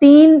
3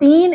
3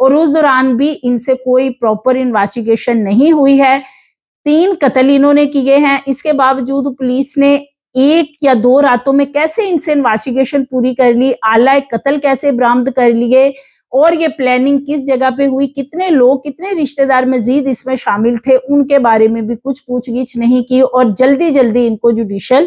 اور اس دوران بھی ان سے کوئی پراپر انویسٹیگیشن نہیں ہوئی ہے۔ 3 قتل انہوں نے کیے ہیں، اس کے باوجود پولیس نے 1 یا 2 راتوں میں کیسے ان سے انویسٹیگیشن پوری کر لی، آلہ قتل کیسے برآمد کر لیے، اور یہ پلاننگ کس جگہ پہ ہوئی، کتنے لوگ، کتنے رشتہ دار مزید اس میں شامل تھے، ان کے بارے میں بھی کچھ پوچھ گچھ نہیں کی اور جلدی جلدی ان کو جوڈیشل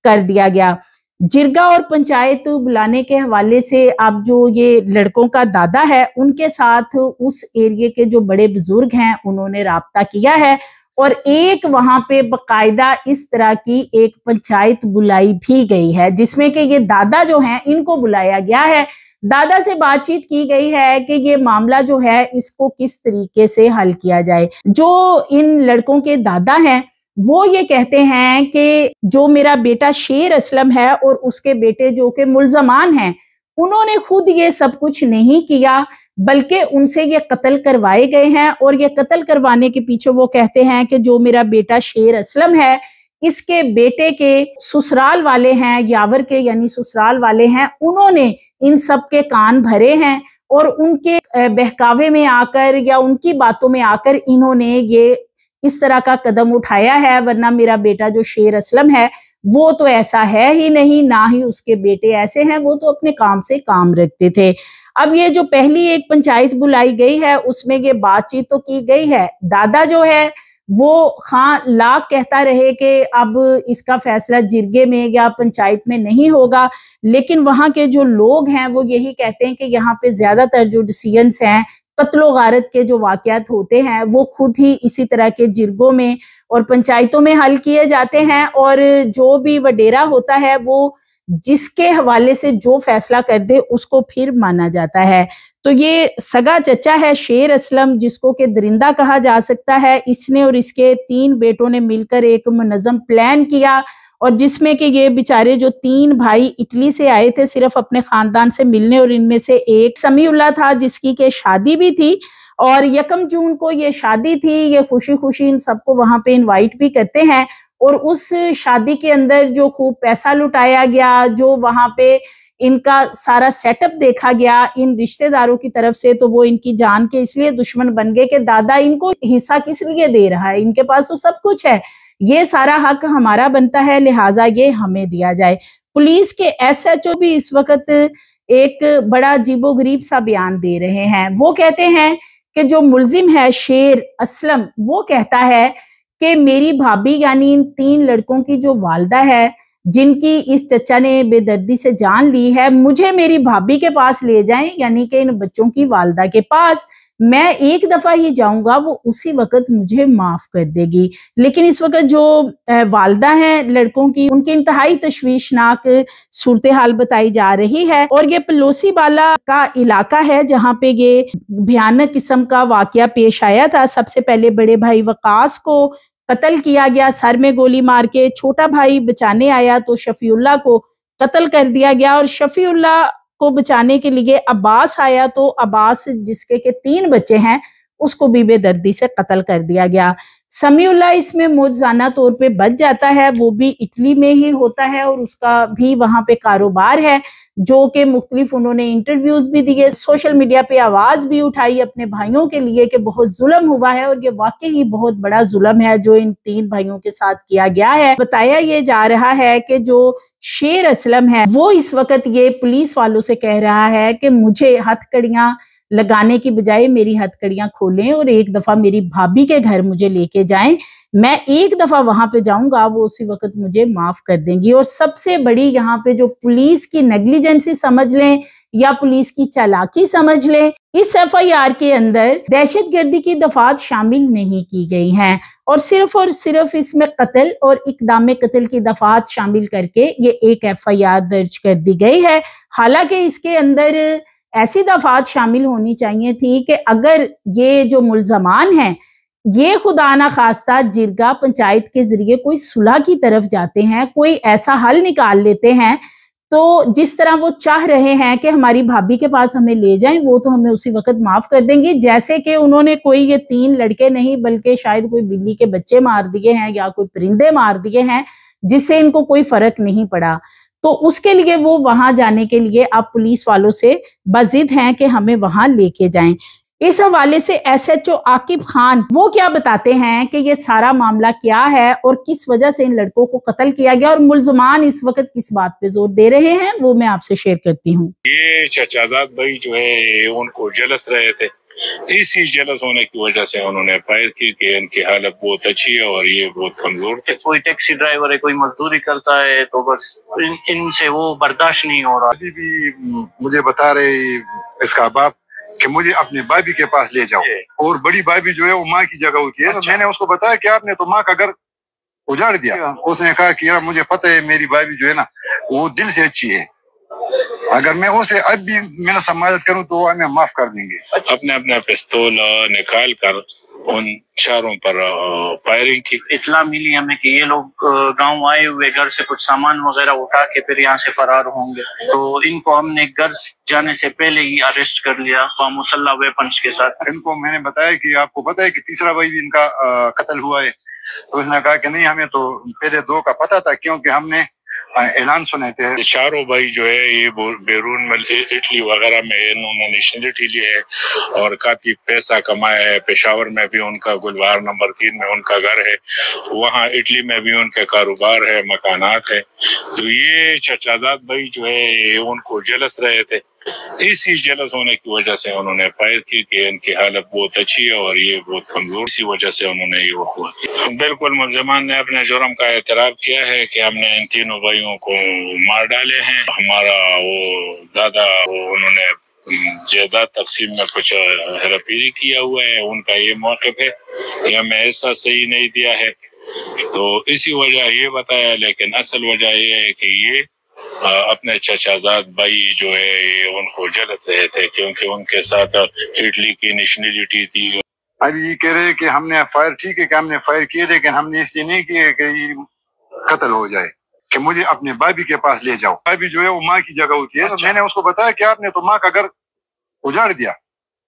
کر دیا گیا۔ جرگہ اور پنچایت بلانے کے حوالے سے اب جو یہ لڑکوں کا دادا ہے ان کے ساتھ اس ایریے کے جو بڑے بزرگ ہیں انہوں نے رابطہ کیا ہے، اور ایک وہاں پہ باقاعدہ اس طرح کی ایک پنچایت بلائی بھی گئی ہے جس میں کہ یہ دادا جو ہیں ان کو بلایا گیا ہے، دادا سے بات چیت کی گئی ہے کہ یہ معاملہ جو ہے اس کو کس طریقے سے حل کیا جائے۔ جو ان لڑکوں کے دادا ہیں وہ یہ کہتے ہیں کہ جو میرا بیٹا شیر اسلم ہے اور اس کے بیٹے جو کہ ملزمان ہیں انہوں نے خود یہ سب کچھ نہیں کیا، بلکہ ان سے یہ قتل کروائے گئے ہیں، اور یہ قتل کروانے کے پیچھے وہ کہتے ہیں کہ جو میرا بیٹا شیر اسلم ہے اس کے بیٹے کے سسرال والے ہیں، یاور کے یعنی سسرال والے ہیں، انہوں نے ان سب کے کان بھرے ہیں اور ان کے بہکاوے میں آ کر یا ان کی باتوں میں آ کر انہوں نے یہ اس طرح کا قدم اٹھایا ہے، ورنہ میرا بیٹا جو شیر اسلم ہے وہ تو ایسا ہے ہی نہیں، نہ ہی اس کے بیٹے ایسے ہیں، وہ تو اپنے کام سے کام رکھتے تھے۔ اب یہ جو پہلی ایک پنچایت بلائی گئی ہے اس میں یہ بات چیت تو کی گئی ہے، دادا جو ہے وہ خاں لاکھ کہتا رہے کہ اب اس کا فیصلہ جرگے میں یا پنچایت میں نہیں ہوگا، لیکن وہاں کے جو لوگ ہیں وہ یہی کہتے ہیں کہ یہاں پہ زیادہ تر جو ڈیسیژنز ہیں، قتل و غارت کے جو واقعات ہوتے ہیں وہ خود ہی اسی طرح کے جرگوں میں اور پنچایتوں میں حل کیے جاتے ہیں، اور جو بھی وڈیرا ہوتا ہے وہ جس کے حوالے سے جو فیصلہ کر دے اس کو پھر مانا جاتا ہے۔ تو یہ سگا چچا ہے شیر اسلم جس کو کہ درندہ کہا جا سکتا ہے، اس نے اور اس کے 3 بیٹوں نے مل کر ایک منظم پلان کیا، اور جس میں کہ یہ بیچارے جو 3 بھائی اٹلی سے آئے تھے صرف اپنے خاندان سے ملنے، اور ان میں سے ایک سمیع اللہ تھا جس کی کہ شادی بھی تھی، اور 1 جون کو یہ شادی تھی، یہ خوشی خوشی ان سب کو وہاں پہ انوائٹ بھی کرتے ہیں، اور اس شادی کے اندر جو خوب پیسہ لٹایا گیا، جو وہاں پہ ان کا سارا سیٹ اپ دیکھا گیا ان رشتہ داروں کی طرف سے، تو وہ ان کی جان کے اس لیے دشمن بن گئے کہ دادا ان کو حصہ کس لیے دے رہا ہے، ان کے پاس تو سب کچھ ہے، یہ سارا حق ہمارا بنتا ہے، لہٰذا یہ ہمیں دیا جائے۔ پولیس کے SHO بھی اس وقت ایک بڑا عجیب و غریب سا بیان دے رہے ہیں، وہ کہتے ہیں کہ جو ملزم ہے شیر اسلم وہ کہتا ہے کہ میری بھابھی یعنی ان 3 لڑکوں کی جو والدہ ہے جن کی اس چچا نے بے دردی سے جان لی ہے، مجھے میری بھابھی کے پاس لے جائیں، یعنی کہ ان بچوں کی والدہ کے پاس، میں ایک دفعہ ہی جاؤں گا، وہ اسی وقت مجھے معاف کر دے گی۔ لیکن اس وقت جو والدہ ہیں لڑکوں کی ان کی انتہائی تشویشناک صورتحال بتائی جا رہی ہے، اور یہ پلوسی بالا کا علاقہ ہے جہاں پہ یہ بھیانک قسم کا واقعہ پیش آیا تھا۔ سب سے پہلے بڑے بھائی وقاص کو قتل کیا گیا سر میں گولی مار کے، چھوٹا بھائی بچانے آیا تو شفیع اللہ کو قتل کر دیا گیا، اور شفیع اللہ کو بچانے کے لیے عباس آیا تو عباس جس کے 3 بچے ہیں اس کو بھی بے دردی سے قتل کر دیا گیا۔ سمیع اللہ اس میں معجزانہ طور پہ بچ جاتا ہے، وہ بھی اٹلی میں ہی ہوتا ہے اور اس کا بھی وہاں پہ کاروبار ہے، جو کہ مختلف انہوں نے انٹرویوز بھی دیے، سوشل میڈیا پہ آواز بھی اٹھائی اپنے بھائیوں کے لیے کہ بہت ظلم ہوا ہے، اور یہ واقعی ہی بہت بڑا ظلم ہے جو ان 3 بھائیوں کے ساتھ کیا گیا ہے۔ بتایا یہ جا رہا ہے کہ جو شیر اسلم ہے وہ اس وقت یہ پولیس والوں سے کہہ رہا ہے کہ مجھے ہتھ کڑیاں لگانے کی بجائے میری ہتھ کڑیاں کھولیں اور ایک دفعہ میری بھابھی کے گھر مجھے لے کے جائیں، میں ایک دفعہ وہاں پہ جاؤں گا، وہ اسی وقت مجھے معاف کر دیں گی۔ اور سب سے بڑی یہاں پہ جو پولیس کی نیگلیجنسی سمجھ لیں یا پولیس کی چالاکی سمجھ لیں، اس FIR کے اندر دہشت گردی کی دفعات شامل نہیں کی گئی ہیں، اور صرف اس میں قتل اور اقدام قتل کی دفعات شامل کر کے یہ ایک FIR درج کر دی گئی ہے، حالانکہ اس کے اندر ایسی دفعات شامل ہونی چاہیے تھی کہ اگر یہ جو ملزمان ہیں یہ خدا نہ خواستہ جرگہ پنچایت کے ذریعے کوئی صلح کی طرف جاتے ہیں، کوئی ایسا حل نکال لیتے ہیں، تو جس طرح وہ چاہ رہے ہیں کہ ہماری بھابھی کے پاس ہمیں لے جائیں، وہ تو ہمیں اسی وقت معاف کر دیں گے، جیسے کہ انہوں نے کوئی یہ 3 لڑکے نہیں بلکہ شاید کوئی بلی کے بچے مار دیے ہیں یا کوئی پرندے مار دیے ہیں جس سے ان کو کوئی فرق نہیں پڑا، تو اس کے لیے وہ وہاں جانے کے لیے اب پولیس والوں سے بضد ہیں کہ ہمیں وہاں لے کے جائیں۔ اس حوالے سے SHO عاقب خان وہ کیا بتاتے ہیں کہ یہ سارا معاملہ کیا ہے اور کس وجہ سے ان لڑکوں کو قتل کیا گیا اور ملزمان اس وقت کس بات پہ زور دے رہے ہیں، وہ میں آپ سے شیئر کرتی ہوں۔ یہ چچاداد بھائی جو ہے ان کو جلس رہے تھے، اسی جلس ہونے کی وجہ سے انہوں نے فائر کی کہ ان کی حالت بہت اچھی ہے اور یہ بہت کمزور تھے۔ کوئی ٹیکسی ڈرائیور ہے، کوئی مزدوری کرتا ہے، تو بس ان سے وہ برداشت نہیں ہو رہا۔ ابھی بھی مجھے بتا رہے اس کا باپ کہ مجھے اپنے بھابھی کے پاس لے جاؤ، اور بڑی بھابھی جو ہے وہ ماں کی جگہ ہوتی ہے۔ تو میں نے اس کو بتایا کہ آپ نے تو ماں کا گھر اجاڑ دیا۔ اس نے کہا کہ یار مجھے پتہ ہے میری بھابھی جو ہے نا وہ دل سے اچھی ہے، اگر میں اسے اب بھی میں سماجت کروں تو وہ ہمیں معاف کر دیں گے۔ اپنے اپنا پستول نکال کر ان چاروں پر فائرنگ کی۔ اطلاع ملی ہمیں کہ یہ لوگ گاؤں آئے ہوئے گھر سے کچھ سامان وغیرہ اٹھا کے پھر یہاں سے فرار ہوں گے، تو ان کو ہم نے گھر جانے سے پہلے ہی اریسٹ کر لیا مسلح ویپنس کے ساتھ۔ ان کو میں نے بتایا کہ آپ کو پتہ ہے کہ تیسرا بھائی بھی ان کا قتل ہوا ہے، تو اس نے کہا کہ نہیں ہمیں تو پہلے دو کا پتہ تھا کیونکہ ہم نے اعلان سنے تھے۔ چاروں بھائی جو ہے یہ بیرون اٹلی وغیرہ میں انہوں نے نیشنلٹی لی ہے اور کافی پیسہ کمایا ہے۔ پشاور میں بھی ان کا گلبہار نمبر 3 میں ان کا گھر ہے، وہاں اٹلی میں بھی ان کے کاروبار ہے، مکانات ہے۔ تو یہ چچاداد بھائی جو ہے ان کو جلس رہے تھے، اسی جلس ہونے کی وجہ سے انہوں نے فائر کی کہ ان کی حالت بہت اچھی ہے اور یہ بہت کمزور، اسی وجہ سے انہوں نے یہ وقوع کیا۔ بالکل ملزمان نے اپنے جرم کا اعتراف کیا ہے کہ ہم نے ان تینوں بھائیوں کو مار ڈالے ہیں۔ ہمارا وہ دادا انہوں نے جائیداد تقسیم میں کچھ ہیرا پھیری کیا ہوا ہے، ان کا یہ موقف ہے کہ ہمیں ایسا صحیح نہیں دیا ہے، تو اسی وجہ یہ بتایا، لیکن اصل وجہ یہ ہے کہ یہ اپنے چچازاد بھائی جو ہے ان کو جلس رہے تھے کیونکہ ان کے ساتھ اٹلی کی نیشنلٹی تھی۔ اب یہ کہہ رہے کہ ہم نے فائر، ٹھیک ہے کہ ہم نے فائر کیے لیکن ہم نے اس لیے نہیں کیے کہ یہ قتل ہو جائے، کہ مجھے اپنے بھابھی کے پاس لے جاؤ۔ بھابھی جو ہے وہ ماں کی جگہ ہوتی ہے۔ تو میں نے اس کو بتایا کہ آپ نے تو ماں کا گھر اجاڑ دیا،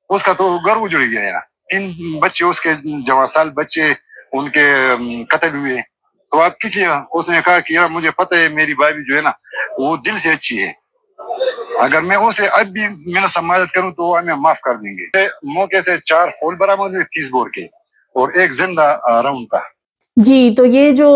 اس کا تو گھر اجڑ گیا ہے نا، 3 بچے اس کے 14 سال بچے ان کے قتل ہوئے، تو آپ کس لیے؟ اس نے کہا کہ یار مجھے پتہ ہے میری بھابھی جو ہے نا وہ دل سے اچھی ہے، اگر میں اسے اب بھی میں سماجت کروں تو وہ ہمیں معاف کر دیں گے۔ موقع سے 4 خول برآمد ہوئے 30 بور کے اور 1 زندہ راؤنڈ تھا۔ جی، تو یہ جو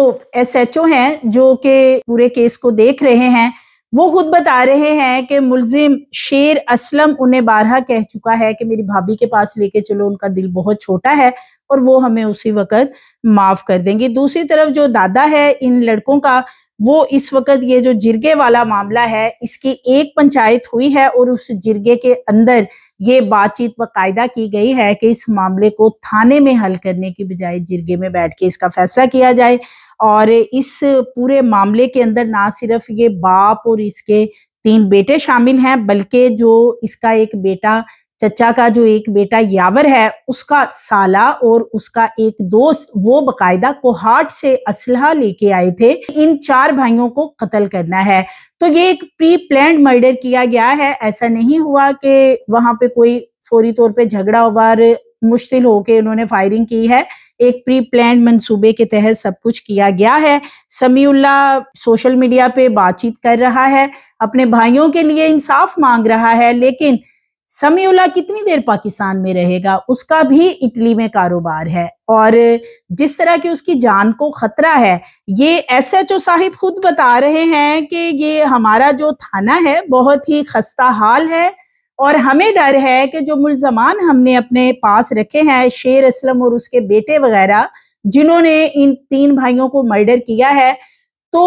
SHO ہیں جو کہ پورے کیس کو دیکھ رہے ہیں، وہ خود بتا رہے ہیں کہ ملزم شیر اسلم انہیں بارہا کہہ چکا ہے کہ میری بھابھی کے پاس لے کے چلو، ان کا دل بہت چھوٹا ہے اور وہ ہمیں اسی وقت معاف کر دیں گے۔ دوسری طرف جو دادا ہے ان لڑکوں کا، وہ اس وقت یہ جو جرگے والا معاملہ ہے اس کی ایک پنچایت ہوئی ہے اور اس جرگے کے اندر یہ بات چیت باقاعدہ کی گئی ہے کہ اس معاملے کو تھانے میں حل کرنے کی بجائے جرگے میں بیٹھ کے اس کا فیصلہ کیا جائے، اور اس پورے معاملے کے اندر نہ صرف یہ باپ اور اس کے 3 بیٹے شامل ہیں، بلکہ جو اس کا ایک بیٹا، چچا کا جو ایک بیٹا یاور ہے، اس کا سالہ اور اس کا ایک دوست، وہ باقاعدہ کوہاٹ سے اسلحہ لے کے آئے تھے، ان 4 بھائیوں کو قتل کرنا ہے۔ تو یہ ایک پری پلانڈ مرڈر کیا گیا ہے، ایسا نہیں ہوا کہ وہاں پہ کوئی فوری طور پہ جھگڑا وار مشتل ہو کے انہوں نے فائرنگ کی ہے، ایک پری پلانڈ منصوبے کے تحت سب کچھ کیا گیا ہے۔ سمیع اللہ سوشل میڈیا پہ بات چیت کر رہا ہے، اپنے بھائیوں کے لیے انصاف مانگ رہا ہے، لیکن سمیع اللہ کتنی دیر پاکستان میں رہے گا؟ اس کا بھی اٹلی میں کاروبار ہے، اور جس طرح کی اس کی جان کو خطرہ ہے، یہ SHO صاحب خود بتا رہے ہیں کہ یہ ہمارا جو تھانہ ہے بہت ہی خستہ حال ہے، اور ہمیں ڈر ہے کہ جو ملزمان ہم نے اپنے پاس رکھے ہیں، شیر اسلم اور اس کے بیٹے وغیرہ، جنہوں نے ان 3 بھائیوں کو مرڈر کیا ہے، تو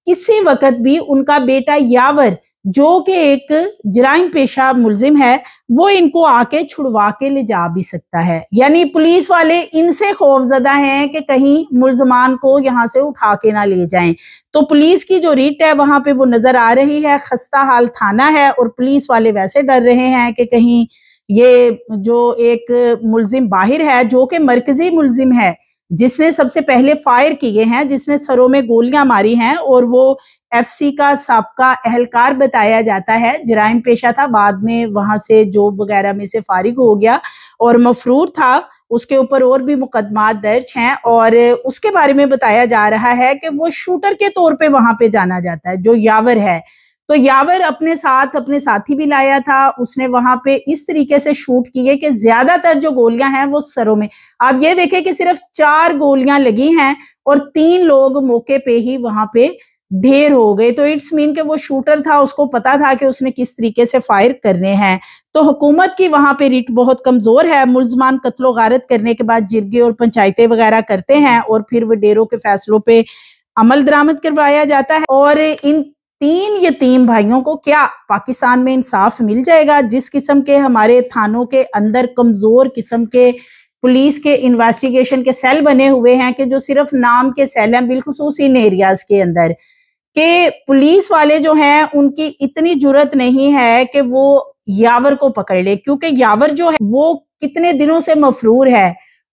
کسی وقت بھی ان کا بیٹا یاور جو کہ ایک جرائم پیشہ ملزم ہے، وہ ان کو آ کے چھڑوا کے لے جا بھی سکتا ہے۔ یعنی پولیس والے ان سے خوف زدہ ہیں کہ کہیں ملزمان کو یہاں سے اٹھا کے نہ لے جائیں۔ تو پولیس کی جو ریٹ ہے وہاں پہ وہ نظر آ رہی ہے، خستہ حال تھانہ ہے، اور پولیس والے ویسے ڈر رہے ہیں کہ کہیں یہ جو ایک ملزم باہر ہے، جو کہ مرکزی ملزم ہے، جس نے سب سے پہلے فائر کیے ہیں، جس نے سروں میں گولیاں ماری ہیں، اور وہ FC کا سابقہ اہلکار بتایا جاتا ہے، جرائم پیشہ تھا، بعد میں وہاں سے جاب وغیرہ میں سے فارغ ہو گیا اور مفرور تھا، اس کے اوپر اور بھی مقدمات درج ہیں، اور اس کے بارے میں بتایا جا رہا ہے کہ وہ شوٹر کے طور پہ وہاں پہ جانا جاتا ہے، جو یاور ہے۔ تو یاور اپنے ساتھ اپنے ساتھی بھی لایا تھا. اس نے وہاں پہ اس طریقے سے شوٹ کیے کہ زیادہ تر جو گولیاں ہیں وہ سروں میں. آپ یہ دیکھیں کہ صرف 4 گولیاں لگی ہیں اور 3 لوگ موقع پہ ہی وہاں پہ ڈھیر ہو گئے. تو اٹس مین کہ وہ شوٹر تھا, اس کو پتا تھا کہ اس نے کس طریقے سے فائر کرنے ہیں. تو حکومت کی وہاں پہ ریٹ بہت کمزور ہے. ملزمان قتل و غارت کرنے کے بعد جرگے اور پنچایتیں وغیرہ کرتے ہیں اور پھر وڈیروں کے فیصلوں پہ عمل درآمد کروایا جاتا ہے. اور ان 3 یتیم بھائیوں کو کیا پاکستان میں انصاف مل جائے گا؟ جس قسم کے ہمارے تھانوں کے اندر کمزور قسم کے پولیس کے انویسٹیگیشن کے سیل بنے ہوئے ہیں کہ جو صرف نام کے سیل ہیں, بالخصوص ان ایریاز کے اندر, کہ پولیس والے جو ہیں ان کی اتنی جرت نہیں ہے کہ وہ یاور کو پکڑ لے, کیونکہ یاور جو ہے وہ کتنے دنوں سے مفرور ہے.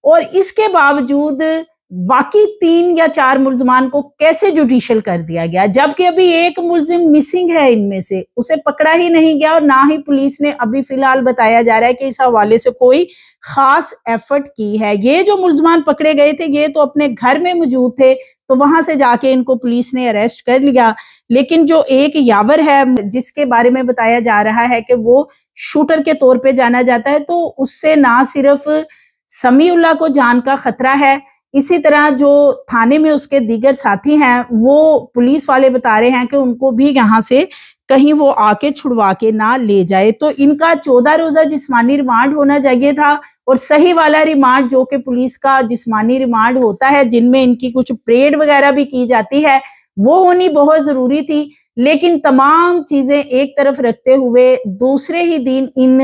اور اس کے باوجود باقی 3 یا 4 ملزمان کو کیسے جوڈیشل کر دیا گیا, جبکہ ابھی ایک ملزم مسنگ ہے ان میں سے, اسے پکڑا ہی نہیں گیا, اور نہ ہی پولیس نے ابھی فی الحال بتایا جا رہا ہے کہ اس حوالے سے کوئی خاص ایفرٹ کی ہے. یہ جو ملزمان پکڑے گئے تھے یہ تو اپنے گھر میں موجود تھے, تو وہاں سے جا کے ان کو پولیس نے اریسٹ کر لیا. لیکن جو ایک یاور ہے جس کے بارے میں بتایا جا رہا ہے کہ وہ شوٹر کے طور پہ جانا جاتا ہے, تو اس سے نہ صرف سمیع اللہ کو جان کا خطرہ ہے, اسی طرح جو تھانے میں اس کے دیگر ساتھی ہیں وہ پولیس والے بتا رہے ہیں کہ ان کو بھی یہاں سے کہیں وہ آ کے چھڑوا کے نہ لے جائے. تو ان کا 14 روزہ جسمانی ریمانڈ ہونا چاہیے تھا, اور صحیح والا ریمانڈ جو کہ پولیس کا جسمانی ریمانڈ ہوتا ہے جن میں ان کی کچھ پریڈ وغیرہ بھی کی جاتی ہے, وہ ہونی بہت ضروری تھی. لیکن تمام چیزیں ایک طرف رکھتے ہوئے دوسرے ہی دن ان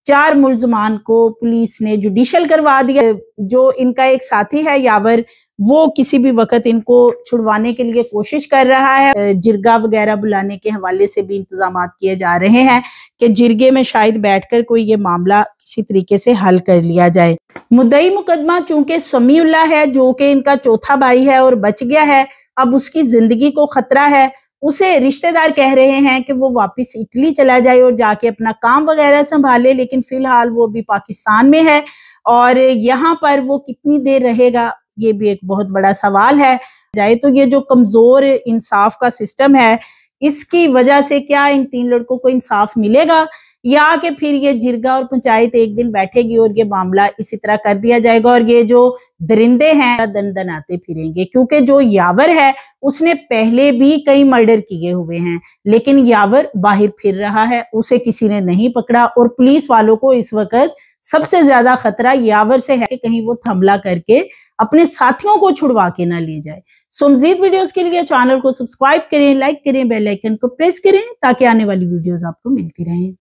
4 ملزمان کو پولیس نے جوڈیشل کروا دیا. جو ان کا ایک ساتھی ہے یاور, وہ کسی بھی وقت ان کو چھڑوانے کے لیے کوشش کر رہا ہے. جرگہ وغیرہ بلانے کے حوالے سے بھی انتظامات کیے جا رہے ہیں کہ جرگے میں شاید بیٹھ کر کوئی یہ معاملہ کسی طریقے سے حل کر لیا جائے. مدعی مقدمہ چونکہ سمیع اللہ ہے جو کہ ان کا چوتھا بھائی ہے اور بچ گیا ہے, اب اس کی زندگی کو خطرہ ہے. اسے رشتہ دار کہہ رہے ہیں کہ وہ واپس اٹلی چلا جائے اور جا کے اپنا کام وغیرہ سنبھالے, لیکن فی الحال وہ بھی پاکستان میں ہے, اور یہاں پر وہ کتنی دیر رہے گا یہ بھی ایک بہت بڑا سوال ہے. جائے تو یہ جو کمزور انصاف کا سسٹم ہے, اس کی وجہ سے کیا ان 3 لڑکوں کو انصاف ملے گا, یا کہ پھر یہ جرگہ اور پنچایت ایک دن بیٹھے گی اور یہ معاملہ اسی طرح کر دیا جائے گا, اور یہ جو درندے ہیں دن دن آتے پھریں گے. کیونکہ جو یاور ہے اس نے پہلے بھی کئی مرڈر کیے ہوئے ہیں, لیکن یاور باہر پھر رہا ہے, اسے کسی نے نہیں پکڑا, اور پولیس والوں کو اس وقت سب سے زیادہ خطرہ یاور سے ہے کہ کہیں وہ حملہ کر کے اپنے ساتھیوں کو چھڑوا کے نہ لے جائے. سو مزید ویڈیوز کے لیے چینل کو سبسکرائب کریں, لائک کریں, بیل آئیکن کو پریس کریں تاکہ آنے والی ویڈیوز آپ کو ملتی رہیں.